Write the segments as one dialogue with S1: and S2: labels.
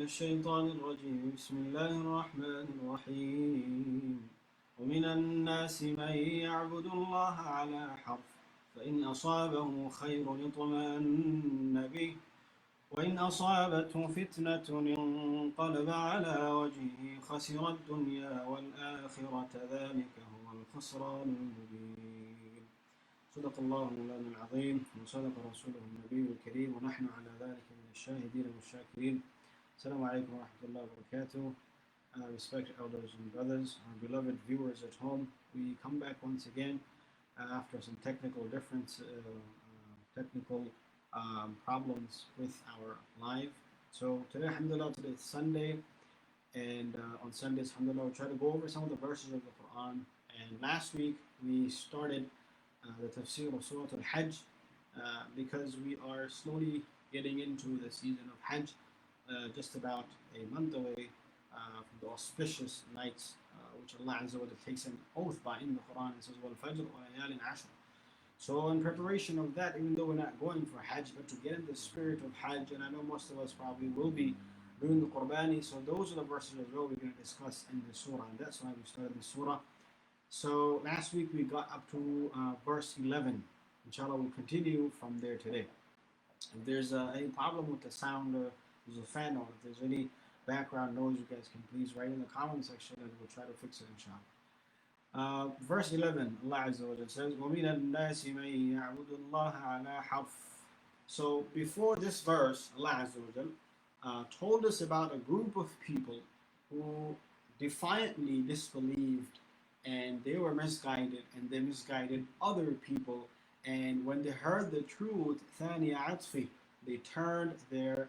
S1: الشيطان الرجيم بسم الله الرحمن الرحيم ومن الناس من يعبد الله على حرف فإن أصابه خير اطمأن به وإن أصابته فتنة انقلب على وجهه خسر الدنيا والآخرة ذلك هو الخسران المبين صدق الله مولانا العظيم وصدق رسوله النبي الكريم ونحن على ذلك من الشاهدين والشاكرين. Assalamu alaikum wa rahmatullahi wa barakatuh. Respected elders and brothers, our beloved viewers at home, we come back once again after some technical problems with our live. So today, alhamdulillah, today is Sunday, and on Sundays, alhamdulillah, we'll try to go over some of the verses of the Quran. And last week, we started the Tafsīr of Sūrah al-Hajj because we are slowly getting into the season of Hajj. Just about a month away from the auspicious nights which Allah Azza wa Jalla takes an oath by in the Quran and says, وَالْفَجْرِ وَلَيَالٍ عَشْرٍ. So in preparation of that, even though we're not going for Hajj, but to get in the spirit of Hajj, and I know most of us probably will be doing the Qurbani, so those are the verses as well we're going to discuss in the Surah, and that's why we started the Surah. So last week we got up to verse 11. Inshallah, we'll continue from there today. If there's any problem with the sound, there's a fan on. If there's any background noise, you guys can please write in the comment section and we'll try to fix it, inshallah. Verse 11, Allah Azza wa Jalla says, وَمِنَ النَّاسِ مَن يَعْبُدُ اللَّهَ عَلَى حَرْفٍ. So before this verse, Allah Azza wa Jalla told us about a group of people who defiantly disbelieved and they were misguided and they misguided other people, and when they heard the truth, ثَانِيَ عَطْفِ, they turned their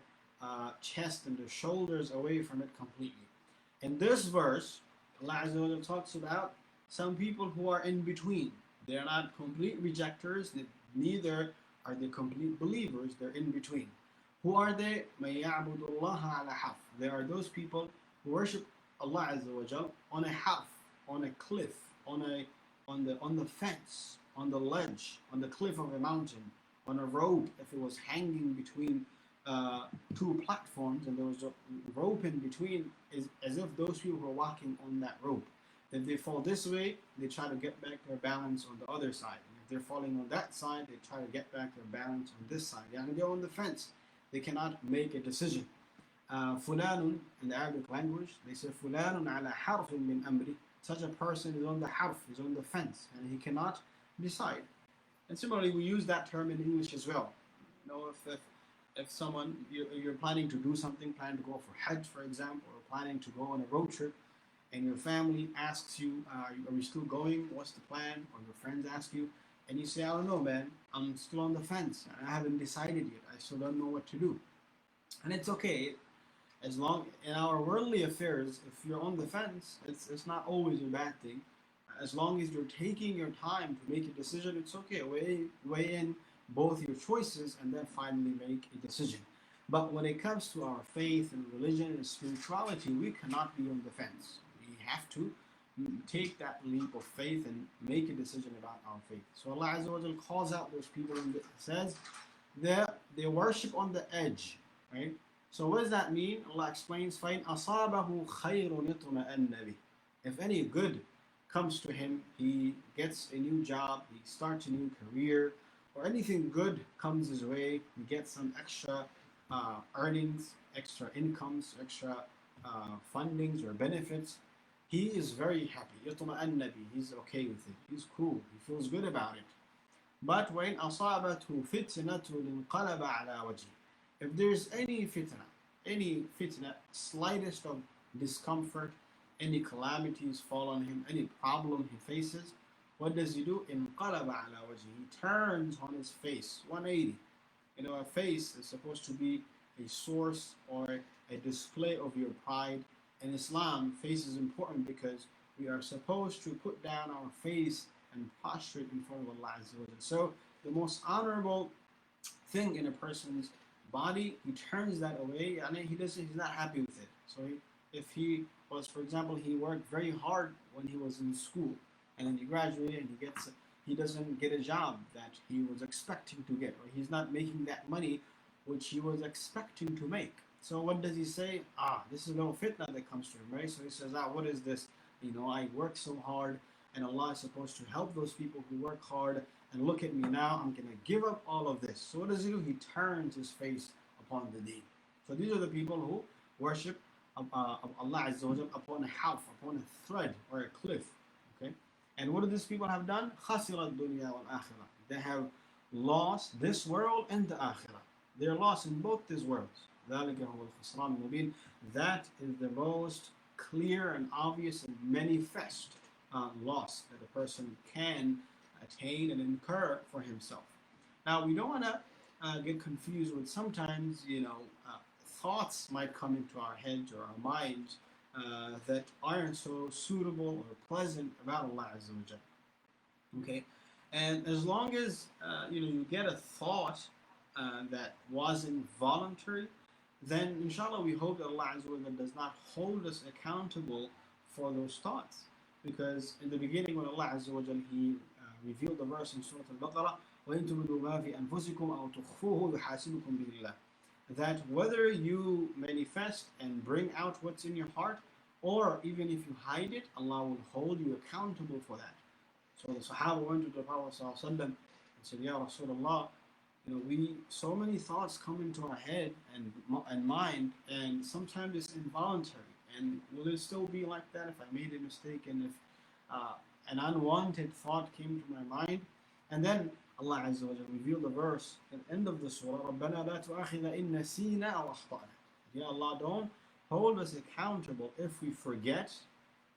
S1: chest and their shoulders away from it completely. In this verse, Allah Azza wa Jalla talks about some people who are in between. They are not complete rejectors, neither are they complete believers, they're in between. Who are they? مَن يَعْبُدُ اللَّهَ عَلَى حَرْفٍ. They are those people who worship Allah Azza wa Jalla on a harf, on a cliff, on the fence, on the ledge, on the cliff of a mountain, on a rope if it was hanging between two platforms and there was a rope in between, as if those people were walking on that rope. If they fall this way, they try to get back their balance on the other side. And if they're falling on that side, they try to get back their balance on this side. And they're on the fence. They cannot make a decision. Fulanun, in the Arabic language, they say Fulanun ala harfin min amri. Such a person is on the harf, is on the fence, and he cannot decide. And similarly, we use that term in English as well. You know, if someone, you're planning to do something, planning to go for Hajj, for example, or planning to go on a road trip, and your family asks you, are we still going? What's the plan? Or your friends ask you, and you say, I don't know, man, I'm still on the fence. I haven't decided yet. I still don't know what to do. And it's okay. As long, in our worldly affairs, if you're on the fence, it's not always a bad thing. As long as you're taking your time to make a decision, it's okay. Weigh in both your choices and then finally make a decision. But when it comes to our faith and religion and spirituality, we cannot be on the fence. We have to take that leap of faith and make a decision about our faith. So Allah Azza wa Jalla calls out those people and says that they worship on the edge, right? So what does that mean? Allah explains, فَإِنْ أَصَابَهُ خَيْرٌ يَطْمَأَنَّ بِهِ. If any good comes to him, he gets a new job, he starts a new career, or anything good comes his way, he gets some extra earnings, extra incomes, extra fundings or benefits, he is very happy. يَطْمَأَنَّ بِهِ. He's okay with it. He's cool. He feels good about it. But وَإِنْ أَصَابَتْهُ فِتْنَةٌ انقَلَبَ عَلَى وَجْهِهِ. If there's any fitna, slightest of discomfort, any calamities fall on him, any problem he faces, what does he do? انقلب على وجهه. He turns on his face, 180. You know, a face is supposed to be a source or a display of your pride. In Islam, face is important because we are supposed to put down our face and prostrate in front of Allah Azza wa Jalla. So the most honorable thing in a person's body, he turns that away and he's not happy with it. So if he was, for example, he worked very hard when he was in school, and then he graduated and he doesn't get a job that he was expecting to get, or he's not making that money which he was expecting to make. So what does he say? This is a little fitna that comes to him, right? So he says, what is this? I work so hard, and Allah is supposed to help those people who work hard. And look at me now, I'm going to give up all of this. So what does he do? He turns his face upon the deen. So these are the people who worship Allah Azza wa Jal upon a half, upon a thread or a cliff. Okay? And what do these people have done? خَسِرَ الدُّنْيَا وَالْآخِرَةِ. They have lost this world and the akhirah. They're lost in both these worlds. ذَلِكَ هُوَ الْخُسْرَانُ الْمُبِينُ. That is the most clear and obvious and manifest loss that a person can attain and incur for himself. Now, we don't want to get confused with sometimes, thoughts might come into our heads or our minds that aren't so suitable or pleasant about Allah Azza wa Jal. Okay? And as long as, you get a thought that wasn't voluntary, then inshallah we hope that Allah Azza wa Jal does not hold us accountable for those thoughts. Because in the beginning when Allah Azza wa Jal, He revealed the verse in Surah Al-Baqarah, وَإِن تُبْدُوا مَا فِي أَنفُسِكُمْ أَوْ تُخْفُوهُ يُحَاسِبُكُم بِهِ اللَّهُ. That whether you manifest and bring out what's in your heart, or even if you hide it, Allah will hold you accountable for that. So the Sahaba went to the Prophet ﷺ and said, Ya Rasulullah, we so many thoughts come into our head and mind, and sometimes it's involuntary. And will it still be like that if I made a mistake and if an unwanted thought came to my mind? And then Allah Azza wa Jalla revealed the verse at the end of the surah, رَبَّنَا لَا تُؤَاخِذْنَا إِن نَسِينَا أَوْ أَخْطَأْنَا. Ya Allah, don't hold us accountable if we forget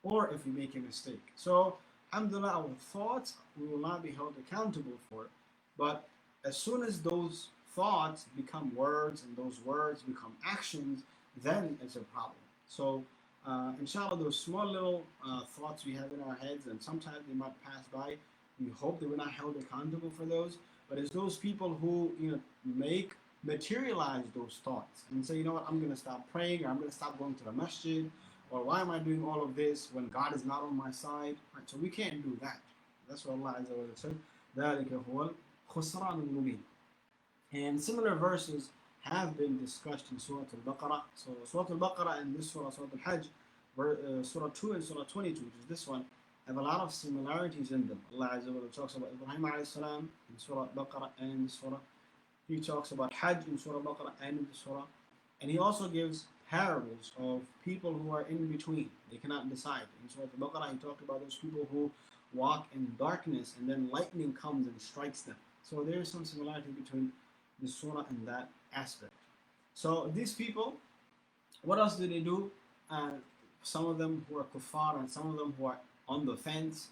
S1: or if we make a mistake. So, alhamdulillah, our thoughts, we will not be held accountable for it. But as soon as those thoughts become words and those words become actions, then it's a problem. So, inshallah, those small little thoughts we have in our heads, and sometimes they might pass by, we hope that we're not held accountable for those. But it's those people who materialize those thoughts and say, I'm going to stop praying, or I'm going to stop going to the masjid, or why am I doing all of this when God is not on my side? Right? So we can't do that. That's what Allah Azza wa Jalla said. ذَلِكَ هُوَ الْخُسْرَانُ الْمُبِينُ. And similar verses have been discussed in Surah Al-Baqarah. So Surah Al-Baqarah and this Surah, Surah Al-Hajj, Surah 2 and Surah 22, which is this one, have a lot of similarities in them. Allah Azza wa Jalla talks about Ibrahim alayhi salam in Surah Al-Baqarah and in this Surah. He talks about Hajj in Surah Al-Baqarah and in the Surah. And he also gives parables of people who are in between. They cannot decide. In Surah Al-Baqarah, he talked about those people who walk in darkness and then lightning comes and strikes them. So there is some similarity between the surah and that aspect. So these people, what else do they do? Some of them who are kuffar and some of them who are on the fence,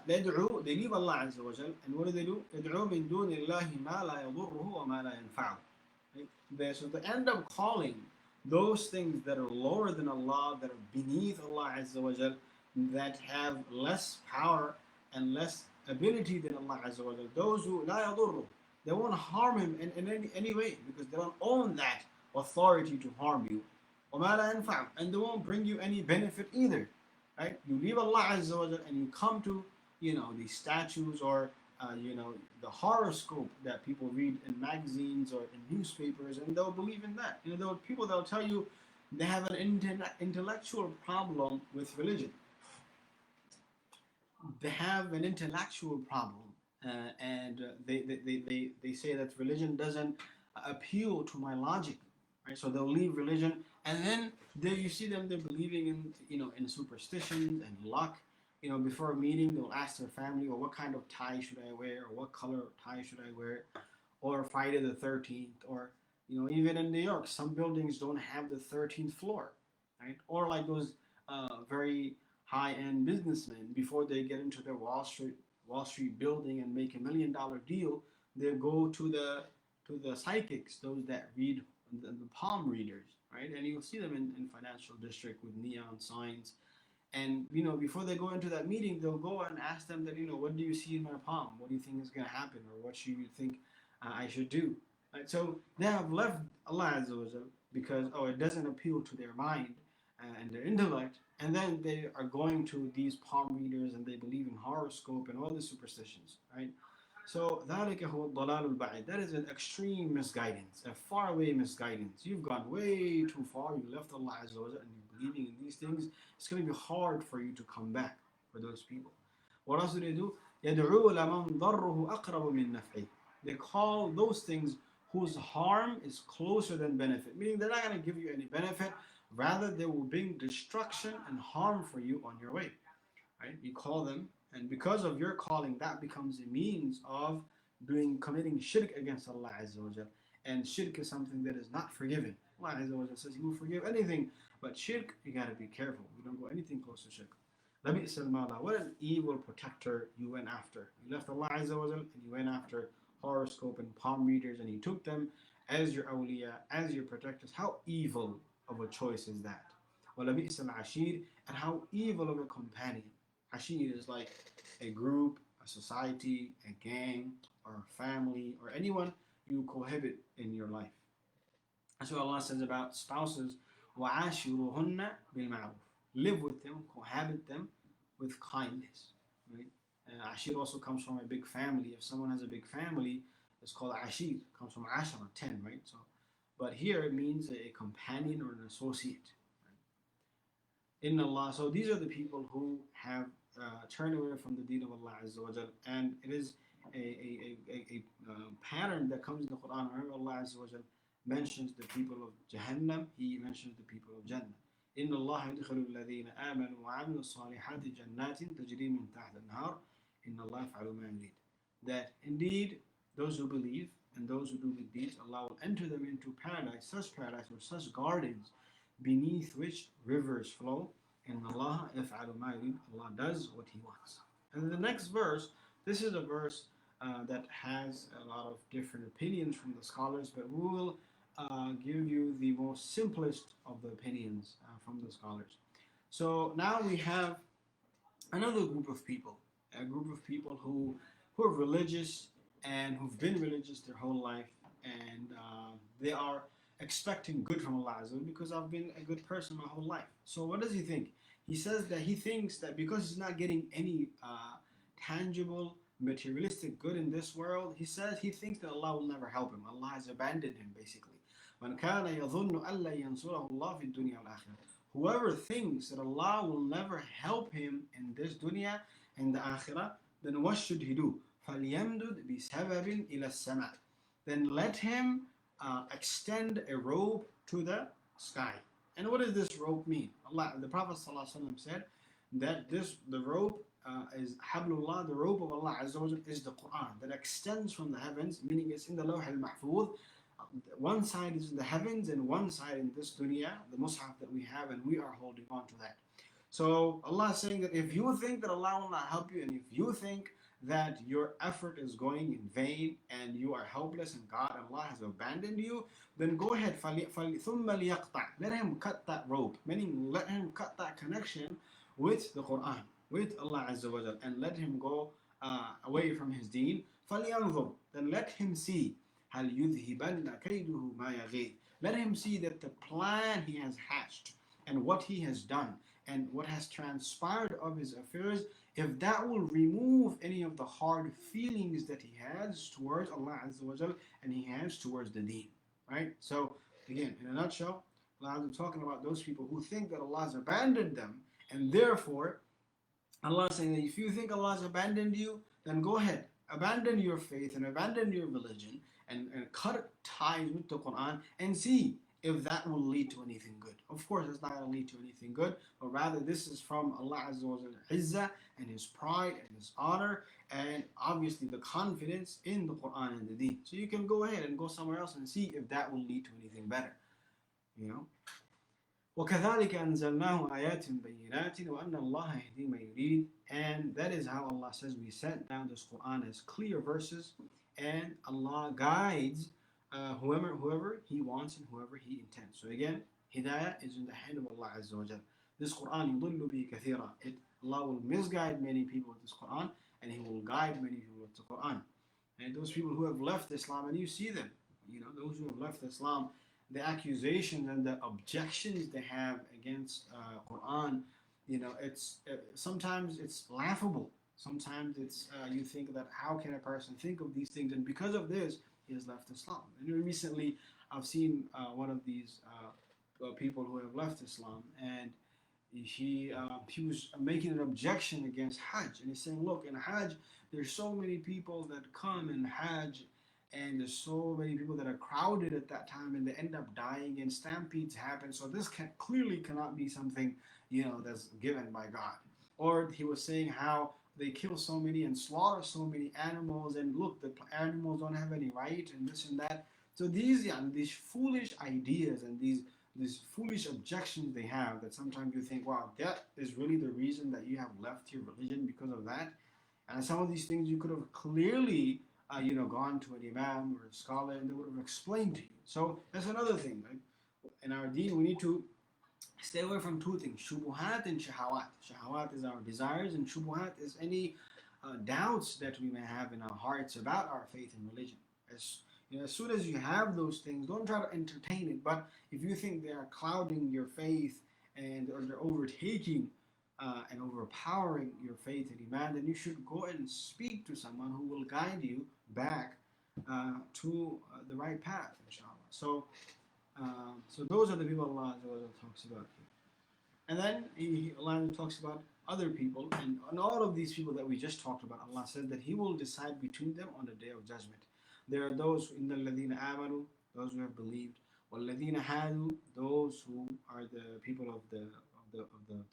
S1: they leave Allah Azza wa Jal, and what do? يَدْعُوا مِن دُونِ اللَّهِ مَا لَا يَضُرُّهُ وَمَا لَا يَنْفَعُهُ. So they end up calling those things that are lower than Allah, that are beneath Allah Azza wa Jal, that have less power and less ability than Allah Azza wa Jal. Those who لَا يَضُرُّهُ, they won't harm him in any way, because they don't own that authority to harm you. وَمَا لَا يَنْفَعُهُ, and they won't bring you any benefit either. Right? You leave Allah Azza wa Jal and you come to, these statues or, the horoscope that people read in magazines or in newspapers, and they'll believe in that. There are people that'll tell you they have an intellectual problem with religion. They have an intellectual problem, and they say that religion doesn't appeal to my logic. Right? So they'll leave religion, and then you see them, they're believing in superstitions and luck. Before a meeting, they'll ask their family, or what kind of tie should I wear, or what color tie should I wear, or Friday the 13th, or even in New York, some buildings don't have the 13th floor, right? Or like those very high-end businessmen, before they get into their Wall Street building and make $1 million deal, they go to the psychics, those that read the palm readers, right? And you'll see them in financial district with neon signs. And before they go into that meeting, they'll go and ask them that, what do you see in my palm? What do you think is going to happen, or what should you think I should do? Right? So they have left Allah Azza wa Jal because it doesn't appeal to their mind and their intellect, and then they are going to these palm readers and they believe in horoscope and all the superstitions, right? So ذلك هو الضلال البعيد. That is an extreme misguidance, a faraway misguidance. You've gone way too far. You left Allah Azza wa Jalla and you're believing in these things. It's going to be hard for you to come back for those people. What else do they do? يدعو لمن ضره أقرب من نفعه. They call those things whose harm is closer than benefit, meaning they're not going to give you any benefit. Rather, they will bring destruction and harm for you on your way. Right? You call them, and because of your calling, that becomes a means of committing shirk against Allah Azza wa Jal. And shirk is something that is not forgiven. Allah Azza wa Jal says He will forgive anything, but shirk, you gotta be careful. You don't go anything close to shirk. لَبِئْسَ الْمَوْلَى. What an evil protector you went after. You left Allah Azza wa Jal and you went after horoscope and palm readers and you took them as your awliya, as your protectors. How evil of a choice is that? وَلَبِئْسَ الْعَشِيرِ. And how evil of a companion. Ashir is like a group, a society, a gang, or a family, or anyone you cohabit in your life. That's what Allah says about spouses. وَعَاشِرُهُنَّ بِالْمَعْرُوفِ. Live with them, cohabit them with kindness. Right? Ashir also comes from a big family. If someone has a big family, it's called Ashir. It comes from Ashara, 10, right? So, but here it means a companion or an associate. In Allah, so these are the people who have turned away from the deen of Allah Azza wa Jal, and it is a pattern that comes in the Quran. Whenever Allah Azza wa Jal mentions the people of Jahannam, He mentions the people of Jannah. إن الله يدخل الذين آمنوا وعملوا الصالحات جنات تجري من تحت النهار إن الله يفعل ما يريد. That indeed those who believe and those who do good deeds, Allah will enter them into paradise or such gardens beneath which rivers flow. And Allah يفعل ما يريد. Allah does what He wants. And the next verse, this is a verse that has a lot of different opinions from the scholars, but we will give you the most simplest of the opinions from the scholars. So now we have another group of people, who are religious and who've been religious their whole life, and they are expecting good from Allah Azza wa Jalla because I've been a good person my whole life. So what does he think? He says that he thinks that because he's not getting any tangible, materialistic good in this world, he thinks that Allah will never help him. Allah has abandoned him, basically. مَنْ كَانَ يَظُنُّ أَلَّا يَنْصُرَهُ اللَّهُ فِي الدُّنْيَا وَالْآخِرَةِ. Whoever thinks that Allah will never help him in this dunya and the akhirah, then what should he do? فَلْيَمْدُدْ بِسَبَبٍ إِلَى السَّمَاءِ. Then let him extend a rope to the sky. And what does this rope mean? The Prophet ﷺ said that the rope is Hablullah, the rope of Allah Azza wa Jal is the Quran that extends from the heavens, meaning it's in the Lawh al-Mahfuz. One side is in the heavens and one side in this dunya, the Mus'haf that we have, and we are holding on to that. So Allah is saying that if you think that Allah will not help you, and if you think that your effort is going in vain and you are helpless and Allah has abandoned you, then go ahead, ثُمَّ لِيَقْطَعْ. Let him cut that rope, meaning let him cut that connection with the Quran, with Allah Azza wa Jal, and let him go away from his deen. فَلْيَنْظُرْ. Then let him see. هَلْ يُذْهِبَنَّ كَيْدُهُ مَا يَغِيظُ. Let him see that the plan he has hatched and what he has done and what has transpired of his affairs, if that will remove any of the hard feelings that he has towards Allah Azza wa Jal and he has towards the deen. Right? So, again, in a nutshell, Allah is talking about those people who think that Allah has abandoned them, and therefore, Allah is saying that if you think Allah has abandoned you, then go ahead, abandon your faith and abandon your religion and cut ties with the Quran and see if that will lead to anything good. Of course, it's not going to lead to anything good, but rather this is from Allah Azza wa Jalla Izzah and His pride and His honor, and obviously the confidence in the Quran and the Deen. So you can go ahead and go somewhere else and see if that will lead to anything better. You know? وَكَذَلِكَ أَنزَلْنَاهُ آيَاتٍ بَيِّنَاتٍ وَأَنَّ اللَّهَ يَهْدِي مَن يُرِيدُ. And that is how Allah says we sent down this Quran as clear verses, and Allah guides whoever He wants and whoever He intends. So again, Hidayah is in the hand of Allah Azza wa Jal. This Quran يُضِلُّ بِهِ كَثِيرًا. Allah will misguide many people with this Quran, and He will guide many people with the Quran. And those people who have left Islam, and you see them, those who have left Islam, the accusations and the objections they have against Quran, it's sometimes it's laughable. Sometimes it's you think that how can a person think of these things, and because of this, he has left Islam. And recently, I've seen one of these people who have left Islam, and he was making an objection against Hajj, and he's saying, look, in Hajj, there's so many people that come in Hajj, and there's so many people that are crowded at that time, and they end up dying, and stampedes happen. So this clearly cannot be something that's given by God. Or he was saying how they kill so many and slaughter so many animals, and look, the animals don't have any right, and this and that. So these foolish ideas and these foolish objections they have, that sometimes you think, wow, that is really the reason that you have left your religion, because of that. And some of these things you could have clearly, gone to an imam or a scholar, and they would have explained to you. So that's another thing. Right? In our deen, we need to stay away from two things: shubuhat and shahawat. Shahawat is our desires, and shubuhat is any doubts that we may have in our hearts about our faith and religion. As soon as you have those things, don't try to entertain it. But if you think they are clouding your faith, or they're overtaking and overpowering your faith and iman, then you should go and speak to someone who will guide you back to the right path, inshallah. So those are the people Allah talks about here. And then Allah talks about other people, and all of these people that we just talked about, Allah says that He will decide between them on the day of judgment. There are those in the ladina amanu, those who have believed, walladina hadu, those who are the people of the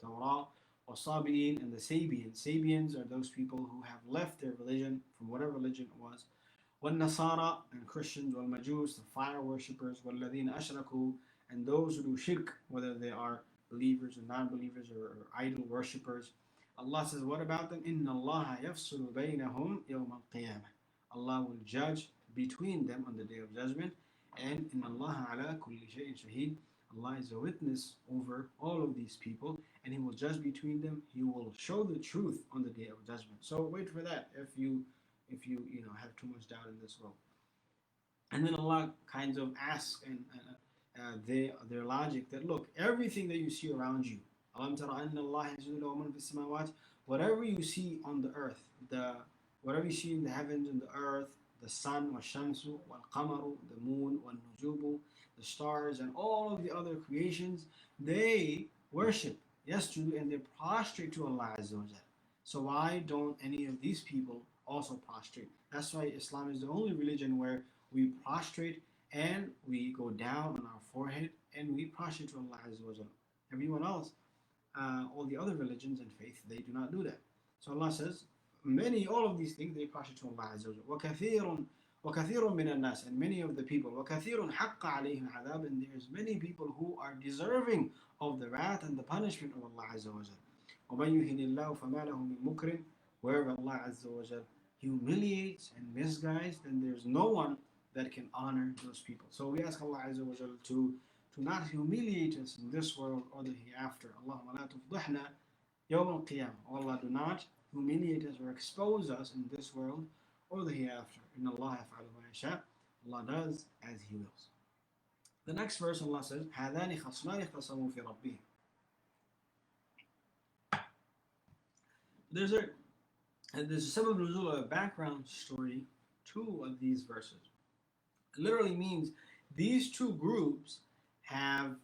S1: Torah, wasabiin, and the Sabians. Sabians are those people who have left their religion from whatever religion it was. والنصارى, and Christians, والمجوس, the fire worshippers, والذين أشركوا, and those who do shirk, whether they are believers or non-believers, or idol worshippers. Allah says, what about them? إن الله يفصل بينهم يوم القيامة. Allah will judge between them on the day of judgment. And إن الله على كل شيء شهيد. Allah is a witness over all of these people, and He will judge between them. He will show the truth on the day of judgment. So wait for that if you have too much doubt in this world. And then Allah kinds of asks and their logic that, look, everything that you see around you, whatever you see on the earth, whatever you see in the heavens and the earth, the sun, والشمس والقمر, the moon, والنجوم, the stars, and all of the other creations, they worship, yasjudu, and they prostrate to Allah Azza wa Jal. So why don't any of these people also prostrate? That's why Islam is the only religion where we prostrate and we go down on our forehead and we prostrate to Allah Azza wa Jal. Everyone else, all the other religions and faith, they do not do that. So Allah says, all of these things, they prostrate to Allah Azza wa Jal. وَكَثِيرٌ مِّنَ النَّاسِ, and many of the people, وَكَثِيرٌ حَقَّ عَلَيْهِمْ عَذَابٌ, and there's many people who are deserving of the wrath and the punishment of Allah Azza wa Jal. وَمَنْ يُهِنِ اللَّهُ فَمَا لَهُ مِن مُكْرِمٍ, wherever Allah Azza wa Jal humiliates and misguides, then there's no one that can honor those people. So we ask Allah Azza wa Jal to not humiliate us in this world or the hereafter. Allahumma la tufdihna yawm al-qiyamah. Allah, do not humiliate us or expose us in this world or the hereafter. Inna Allah yaf'alu ma yasha. Allah does as He wills. The next verse, Allah says, هَذَانِ خَصْمَانِ اخْتَصَمُوا فِي رَبِّهِمْ. There's a sabab nuzul, a background story, two of these verses. It literally means these two groups have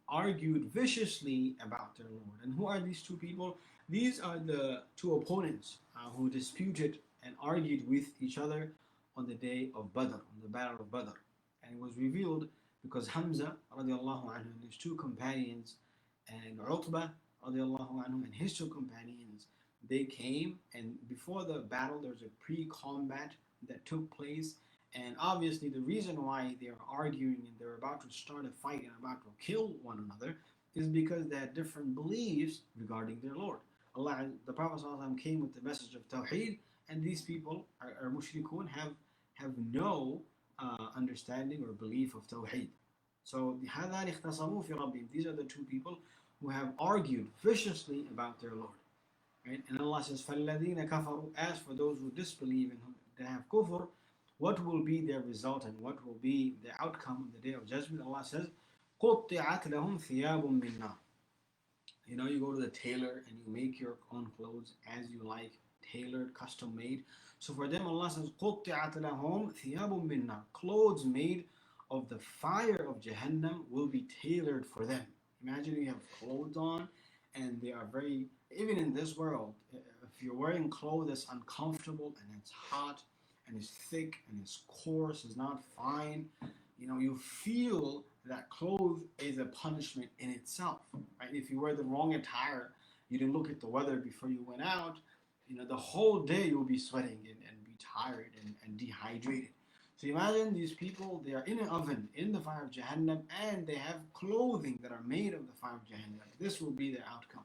S1: argued viciously about their Lord. And who are these two people? These are the two opponents who disputed and argued with each other on the day of Badr, on the battle of Badr. And it was revealed because Hamza radiallahu anhu and his two companions, and Utbah radiallahu anhu and his two companions, they came, and before the battle there was a pre-combat that took place. And obviously the reason why they are arguing and they're about to start a fight and about to kill one another is because they had different beliefs regarding their Lord. The Prophet ﷺ came with the message of Tawheed, and these people are mushrikun, have no understanding or belief of Tawheed. So these are the two people who have argued viciously about their Lord. Right? And Allah says, فَالَّذِينَ كَفَرُوا, as for those who disbelieve and who have kufr, what will be their result and what will be the outcome on the day of judgment? Allah says, قُطِّعَتْ لَهُمْ ثِيَابٌ مِّن نَارٍ. You know, you go to the tailor and you make your own clothes as you like, tailored, custom made. So for them, Allah says, قُطِّعَتْ لَهُمْ ثِيَابٌ مِّن نَارٍ. Clothes made of the fire of Jahannam will be tailored for them. Imagine you have clothes on and they are very, even in this world, if you're wearing clothes that's uncomfortable and it's hot and it's thick and it's coarse, it's not fine, you know, you feel that clothes is a punishment in itself, right? If you wear the wrong attire, you didn't look at the weather before you went out, you know, the whole day you'll be sweating and be tired and dehydrated. So imagine these people, they are in an oven in the fire of Jahannam and they have clothing that are made of the fire of Jahannam. This will be their outcome.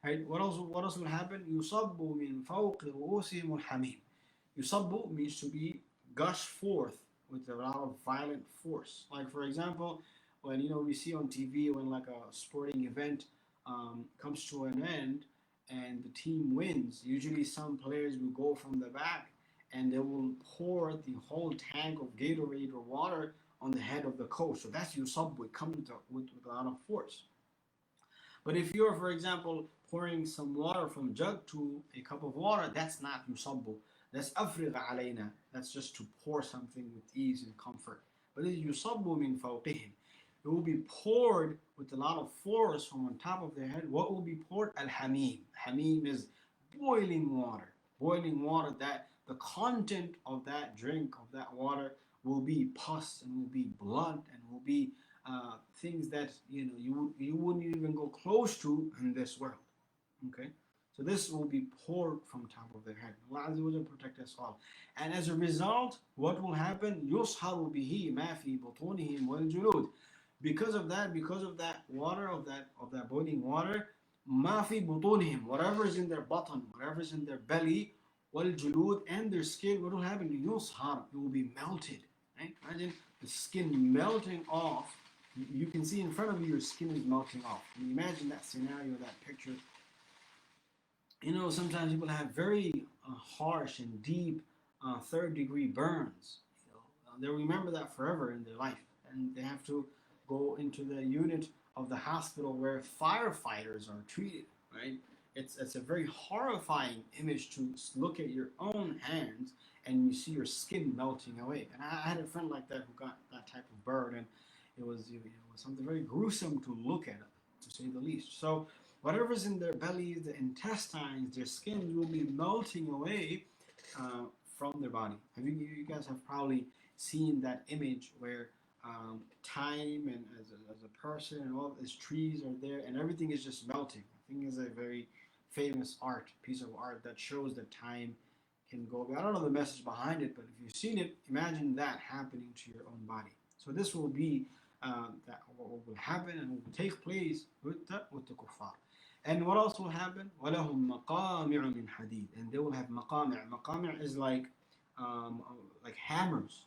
S1: Right? What else will happen? يُصَبُّ مِنْ فَوْقِ رُؤُوسِهِمُ الْحَمِيمُ. Yusabu means to be gush forth with a lot of violent force. Like for example, when we see on TV when like a sporting event comes to an end and the team wins, usually some players will go from the back and they will pour the whole tank of Gatorade or water on the head of the coach. So that's yusabu. It comes with a lot of force. But if you're, for example, pouring some water from a jug to a cup of water, that's not yusabu. That's afrigh alayna. That's just to pour something with ease and comfort. But it's yusabu min fawqihim. It will be poured with a lot of force from on top of their head. What will be poured? Al-hamim. Hamim is boiling water. Boiling water that the content of that drink, of that water, will be pus and will be blood and will be things that you wouldn't even go close to in this world. Okay, so this will be poured from top of their head. Allah Azza wa Jalla protect us all. And as a result, what will happen? يُصْهَرُ بِهِ مَا فِي بُطُونِهِمْ وَالْجُلُودِ. Because of that water, of that boiling water, مَا فِي بُطُونِهِمْ, whatever is in their bottom, whatever is in their belly, وَالْجُلُودِ, and their skin, what will happen? يُصْهَرُ, it will be melted. Right? Imagine the skin melting off. You can see in front of you your skin is melting off. And imagine that scenario, that picture. Sometimes people have very harsh and deep third-degree burns. They'll remember that forever in their life, and they have to go into the unit of the hospital where firefighters are treated. Right? It's a very horrifying image to look at your own hands and you see your skin melting away. And I had a friend like that who got that type of burn, and it was something very gruesome to look at, to say the least. So whatever's in their bellies, the intestines, their skins will be melting away from their body. You guys have probably seen that image where time and as a person and all these trees are there and everything is just melting. I think it's a very famous piece of art that shows that time can go. I don't know the message behind it, but if you've seen it, imagine that happening to your own body. So this will be that what will happen and will take place with the kuffar. And what else will happen? وَلَهُمْ مَقَامِعُ مِنْ حَدِيدٍ. And they will have maqami'. Maqami' is like hammers,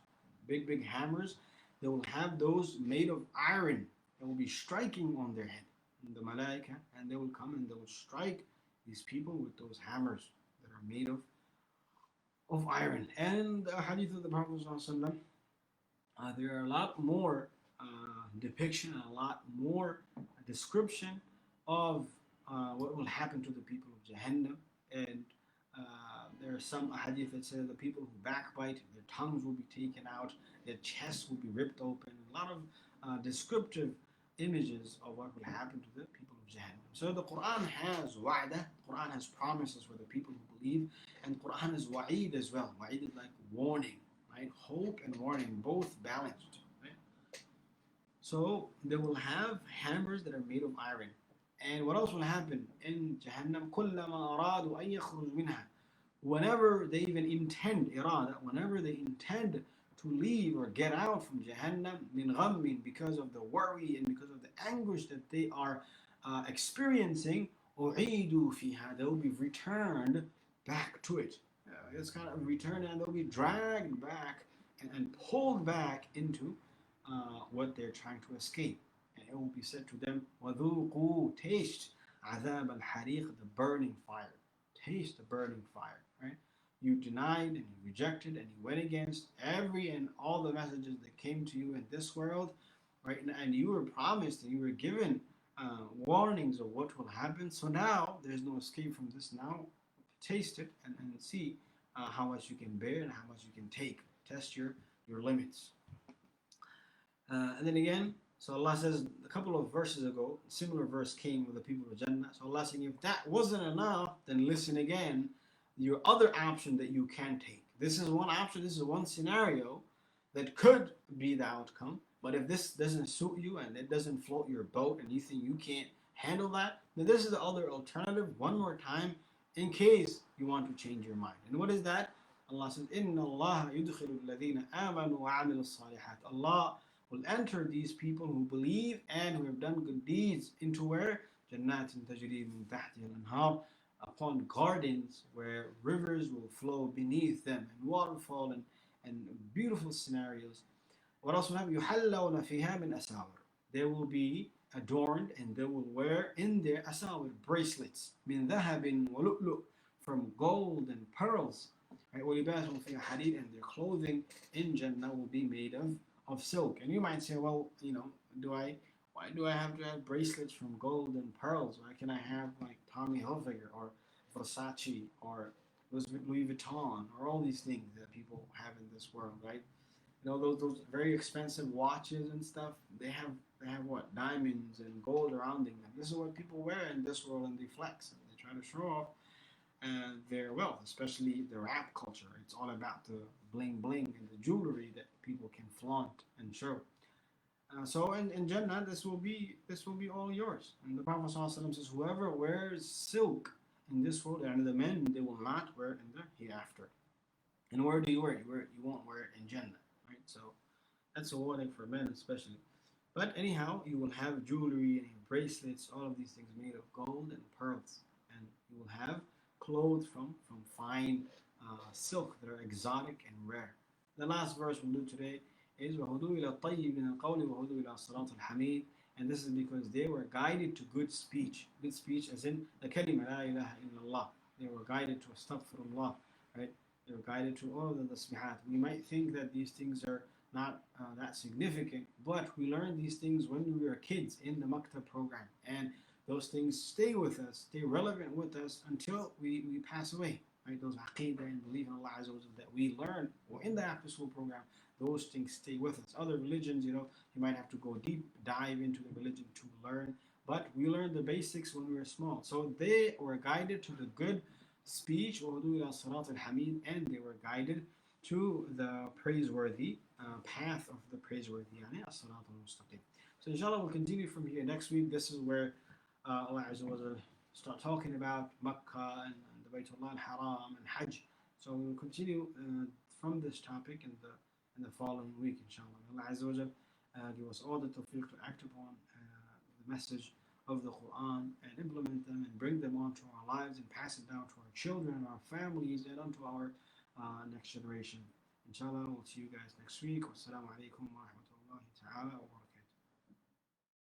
S1: big hammers. They will have those made of iron that will be striking on their head. And the malaika, and they will come and they will strike these people with those hammers that are made of iron. And the hadith of the Prophet ﷺ, there are a lot more depiction and a lot more description of what will happen to the people of Jahannam. And there are some hadith that say the people who backbite, their tongues will be taken out, their chests will be ripped open. A lot of descriptive images of what will happen to the people of Jahannam. So the Quran has wa'dah, Quran has promises for the people who believe, and Quran is wa'id as well. Wa'id is like warning, right? Hope and warning, both balanced. Right? So they will have hammers that are made of iron. And what else will happen in Jahannam? كُلَّمَا أَرَادُوا أَن يَخْرُجُوا مِنْهَا. Whenever they even intend, whenever they intend to leave or get out from Jahannam, min ghammin, because of the worry and because of the anguish that they are experiencing, u'idu fiha, they will be returned back to it. It's kind of returned and they'll be dragged back and pulled back into what they're trying to escape. And it will be said to them, وَذُوقُوا, taste عَذَابَ الْحَرِيقِ, the burning fire. Taste the burning fire, right? You denied and you rejected and you went against every and all the messages that came to you in this world, right? And you were promised and you were given warnings of what will happen. So now there's no escape from this. Now taste it and see how much you can bear and how much you can take. Test your limits. And then again, so Allah says a couple of verses ago, a similar verse came with the people of Jannah. So Allah saying, if that wasn't enough, then listen again. Your other option that you can take. This is one option. This is one scenario that could be the outcome. But if this doesn't suit you and it doesn't float your boat and you think you can't handle that, then this is the other alternative. One more time, in case you want to change your mind. And what is that? Allah says, إِنَّ اللَّهَ يُدْخِلُ الَّذِينَ آمَنُوا وَعَمِلُوا الصَّالِحَاتِ. Allah will enter these people who believe and who have done good deeds into where? جَنَّاتٍ تَجْرِي مِنْ تَحْتِهَا الْأَنْهَارُ, upon gardens where rivers will flow beneath them and waterfall and beautiful scenarios. What else will happen? يُحَلَّوْنَ فِيهَا مِنْ أَسَاوِرَ. They will be adorned and they will wear in their asawir, bracelets, مِنْ ذَهَبٍ وَلُؤْلُؤٍ, from gold and pearls. Right? وَلِبَاسُهُمْ فِيهَا حَرِيرٌ, and their clothing in Jannah will be made of silk. And you might say, well, why do I have to have bracelets from gold and pearls? Why can I have like Tommy Hilfiger or Versace or Louis Vuitton or all these things that people have in this world, right? Those very expensive watches and stuff. They have what, diamonds and gold surrounding them. This is what people wear in this world, and they flex and they try to show off their wealth, especially the rap culture. It's all about the bling bling and the jewelry that people can flaunt and show. So in Jannah, this will be all yours. And the Prophet ﷺ says, whoever wears silk in this world, and the men, they will not wear it in the hereafter. And where do you wear it? You won't wear it in Jannah, right? So that's a warning for men especially. But anyhow, you will have jewelry and bracelets, all of these things made of gold and pearls, and you will have clothes from fine silk that are exotic and rare. The last verse we'll do today is وَهُدُوا إِلَى الطَّيِّبِ مِنَ الْقَوْلِ وَهُدُوا إِلَى الصِّرَاطِ الْحَمِيدِ. And this is because they were guided to good speech. Good speech as in the kalima la ilaha illallah. They were guided to astaghfirullah, right? They were guided to all of the tasbihat. We might think that these things are not that significant, but we learned these things when we were kids in the maktab program. And those things stay with us, stay relevant with us until we pass away. Right? Those aqidah and belief in Allah Azza wa Jalla that we learn or in the after school program, those things stay with us. Other religions, you might have to go deep dive into the religion to learn, but we learned the basics when we were small. So they were guided to the good speech, and they were guided to the praiseworthy path of the praiseworthy. So inshallah, we'll continue from here next week. This is where Allah Azza wa Jalla start talking about Makkah and the Baytullah al-Haram and Hajj. So we'll continue from this topic in the following week, inshallah. Allah Azza wa Jalla give us all the tawfiq to act upon the message of the Quran and implement them and bring them onto our lives and pass it down to our children, our families, and onto our next generation. Inshallah, we'll see you guys next week. Wassalamu alaikum wa rahmatullahi ta'ala wa